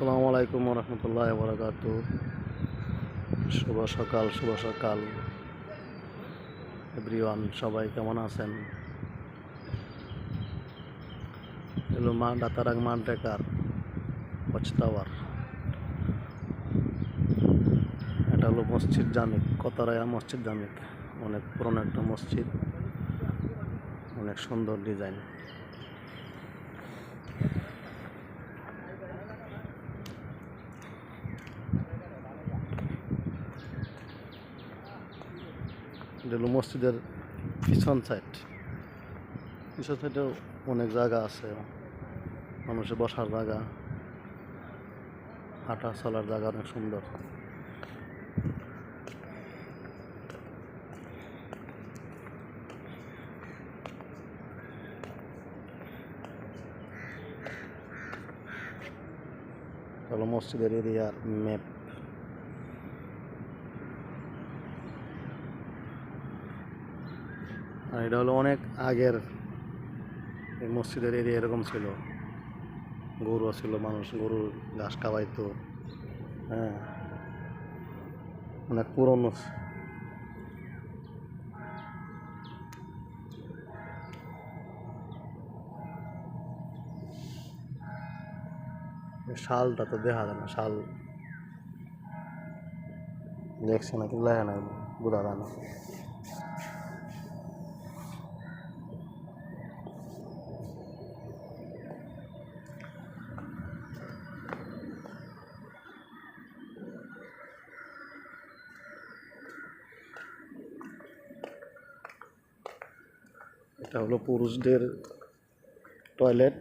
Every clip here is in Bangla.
আসসালামু আলাইকুম রহমতুল্লাহ বরকাত। শুভ সকাল এভরিওয়ান, সবাই কেমন আছেন? এলো মা দাতারাং মানরেকার ওয়াচ টাওয়ার। এটা হলো মসজিদ জামিক, কতারায়া মসজিদ জামিক। অনেক পুরনো একটা মসজিদ, অনেক সুন্দর ডিজাইন। এটা হলো মসজিদের পিছন সাইডেও অনেক জায়গা আছে, মানুষের বসার জায়গা, হাঁটা চলার জায়গা অনেক সুন্দর। হলো মসজিদের এরিয়ার ম্যাপ। আর এটা হলো অনেক আগের এই মসজিদের এরিয়া এরকম ছিল, গরু ছিল, মানুষ গরুর ঘাস খাওয়াইতো। হ্যাঁ, অনেক পুরনো। শালটা তো দেখা যায় না, শাল দেখছে না, কিন্তু লেখা না, বোঝা যায় না। এটা হলো পুরুষদের টয়লেট,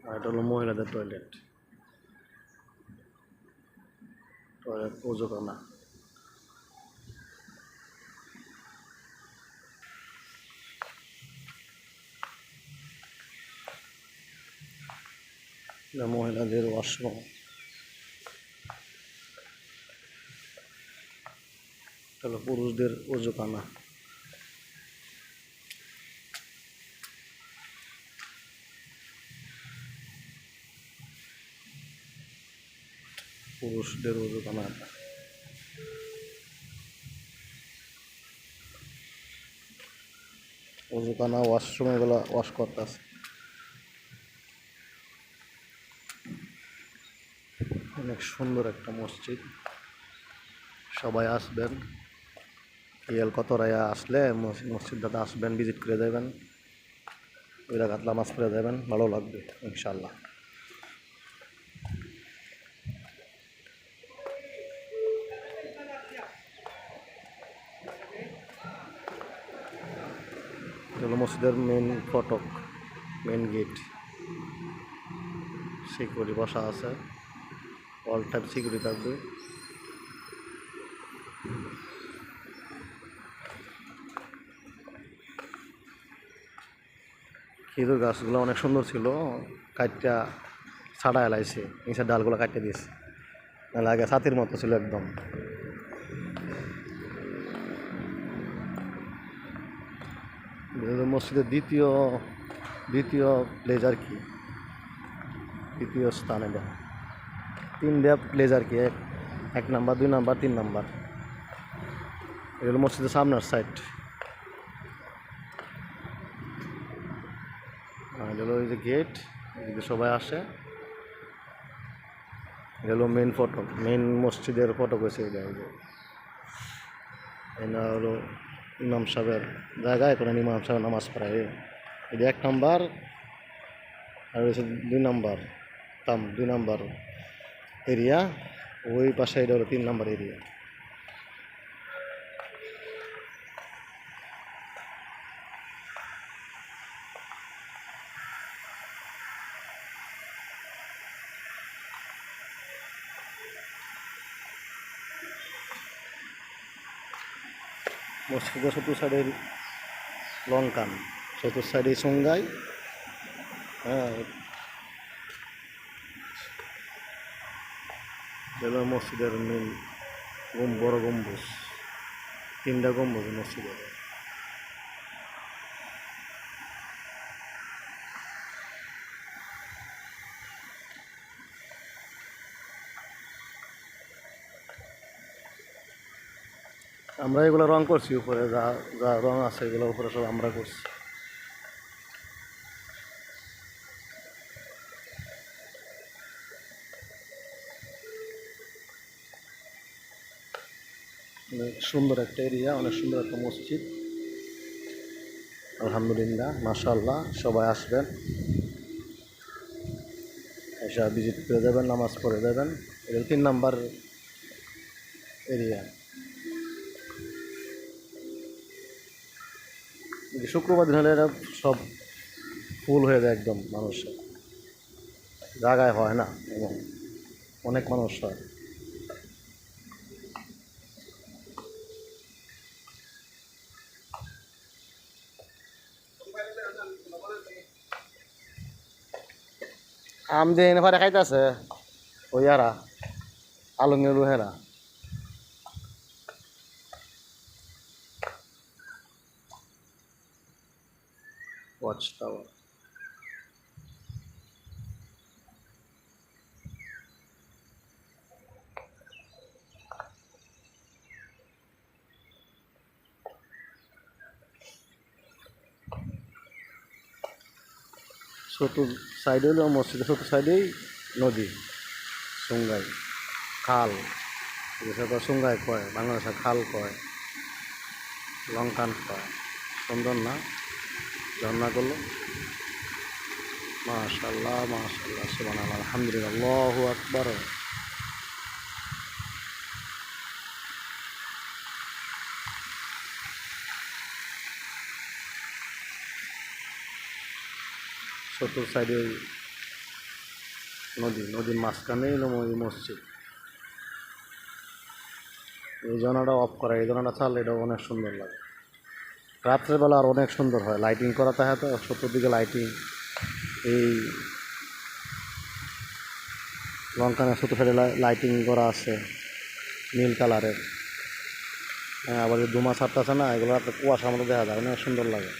আর এটা হলো মহিলাদের টয়লেট। ওজোখানা। এটা মহিলাদের ওয়াশরুম। এটা হলো পুরুষদের ওজোখানা। পুরুষদের ওজোখানা। ওজোখানা, ওয়াশরুম, এগুলো ওয়াশ করতেছে। অনেক সুন্দর একটা মসজিদ, সবাই আসবেন। কতরায়া আসলে মসজিদটাতে আসবেন, ভিজিট করে যাবেন, ওই রাকাত নামাজ পড়ে যাবেন, ভালো লাগবে ইনশাল্লাহ। এগুলো মসজিদের মেন ফটক, মেন গেট। সিকিউরিটি বসা আছে, অল টাইম সিকিউরিটি থাকবে। খেজুর গাছগুলো অনেক সুন্দর ছিল, কাটটা ছাড়া এলাইছে, নিচের ডালগুলো কাটতে দিয়েছে, নাহলে আগে ছাতির মতো ছিল একদম। মসজিদের দ্বিতীয় প্লেস আর কি, দ্বিতীয় স্থানে দেয় তিনটা প্লেস আর কি, এক নাম্বার, 2 নাম্বার, 3 নাম্বার। এগুলো মসজিদের সামনের সাইড। এগুলো ওই যে গেট, এদিকে সবাই আসে। এগুলো মেন ফটক, মেন মসজিদের ফটক হয়েছে এই যে। এটা হলো ইমাম সাহেবের জায়গা, এখন ইমাম সাহেব নামাজ পড়ায়। এটা 1 নাম্বার, আর হচ্ছে 2 নাম্বার, 2 নাম্বার এরিয়া। ওই পাশে এটা হলো 3 নাম্বার এরিয়া। মসজিদের চতুর্থ সাইডে লঙ্কান, চতুর্থ সাইডে সঙ্গাই। হ্যাঁ, এটা মসজিদের মেন বড় গম্বুজ, 3টা গম্বুজ মসজিদের। আমরা এগুলো রং করছি, উপরে যা যা রং আছে এগুলো উপরে সব আমরা করছি। অনেক সুন্দর একটা এরিয়া, অনেক সুন্দর একটা মসজিদ। আলহামদুলিল্লাহ, মাশাআল্লাহ। সবাই আসবেন, এসে ভিজিট করে যাবেন, নামাজ পড়ে যাবেন। এটা 3 নাম্বার এরিয়া। শুক্রবার দিন হলে এটা সব ফুল হয়ে যায় একদম, মানুষের জায়গায় হয় না, এবং অনেক মানুষ হয়। আম দিয়ে এনে পরে খাইতেছে ওই আরা আলমের রুহেরা। Watch tower. চতুর সাইডে হলো মসজিদের চতুর সাইডেই নদী, সুঙ্গাই খাল, যেটা সুঙ্গাই কয়, বাংলাদেশে খাল কয়, লঙ্কান কয়। সুন্দর না ঝর্ণাগুলো? মাশাআল্লাহ, মাশাআল্লাহ, সুবহানাল্লাহ, আলহামদুলিল্লাহ, আল্লাহু আকবার। চতুর সাইডে নদী, নদীর মাঝখানে এলো ওই মসজিদ। এই জোনাটা অফ করা, এই জোনাটা চাল, এটা অনেক সুন্দর লাগে। রাত্রেবেলা আর অনেক সুন্দর হয়, লাইটিং করা থাকে তো চতুর্দিকে লাইটিং। এই লঙ্কানের ছোটো সাইডে লাইটিং করা আছে নীল কালারের। হ্যাঁ, আবার যে ধুমা ছাড়তেছে না, এগুলো একটা কুয়াশার মতো দেখা যায়, অনেক সুন্দর লাগে।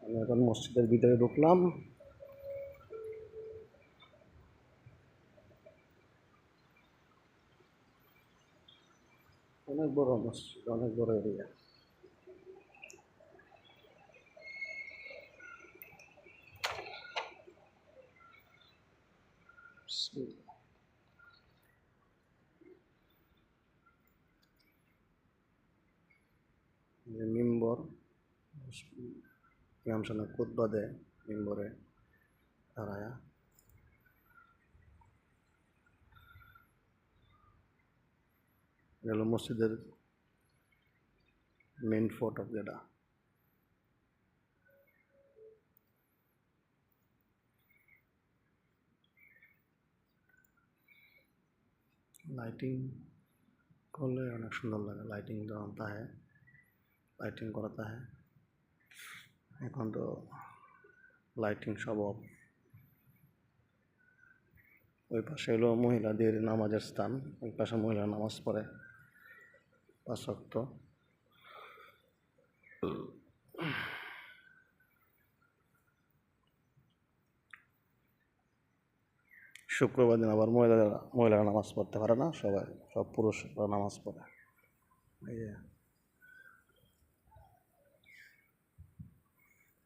আমি এখন মসজিদের ভিতরে ঢুকলাম। অনেক বড় মসজিদ, অনেক বড় এরিয়া। মিম্বর, ইমাম সাহেব খুতবা দেয় মিম্বরে দাঁড়ায়া। এটা হলো মসজিদের মেইন ফটক যেটা। লাইটিং করলে অনেক সুন্দর লাগে, লাইটিং যখন থাকে, লাইটিং করা থাকে। এখন তো লাইটিং সব অফ। ওই পাশে হলো মহিলাদের নামাজের স্থান, ওই পাশে মহিলা নামাজ পড়ে 5 ওয়াক্ত। শুক্রবার দিন আবার মহিলারা নামাজ পড়তে পারে না, সব পুরুষরা নামাজ পড়ে। এই যে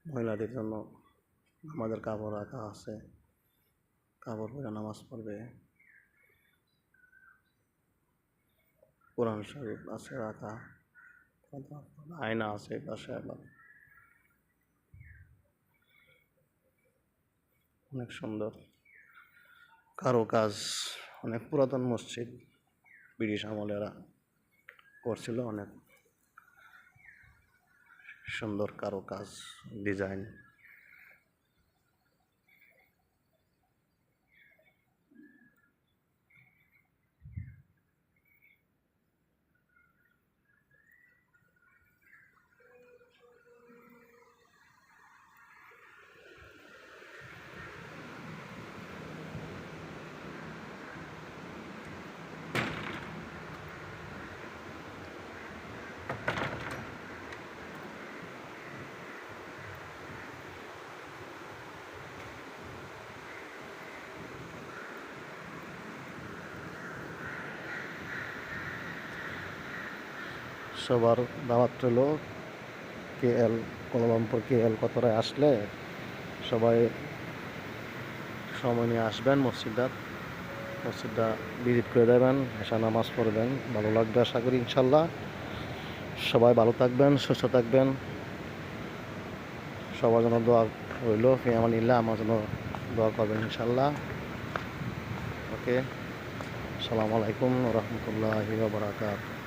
মহিলাদের জন্য আমাদের কাপড় রাখা আছে, কাপড় পরে নামাজ পড়বে। কোরআন শরীফ আছে রাখা, আয়না আছে পাশে। আবার অনেক সুন্দর কারো কাজ, অনেক পুরাতন মসজিদ, ব্রিটিশ আমলেরা করছিল। অনেক সুন্দর কারো কাজ, ডিজাইন। সবার দাওয়াত রইল। KL কুয়ালালামপুর KL কতরায় আসলে সবাই সময় নিয়ে আসবেন মসজিদটা ভিজিট করে দেবেন, এসে নামাজ পড়বেন, ভালো লাগবে আশা করি ইনশাল্লাহ। সবাই ভালো থাকবেন, সুস্থ থাকবেন, সবার জন্য দোয়া রইল। ফিয়ামানিল্লাহ, আমার জন্য দোয়া করবেন ইনশাল্লাহ। ওকে, আসসালামু আলাইকুম ওয়া রাহমাতুল্লাহি ওয়া বারাকাতুহু।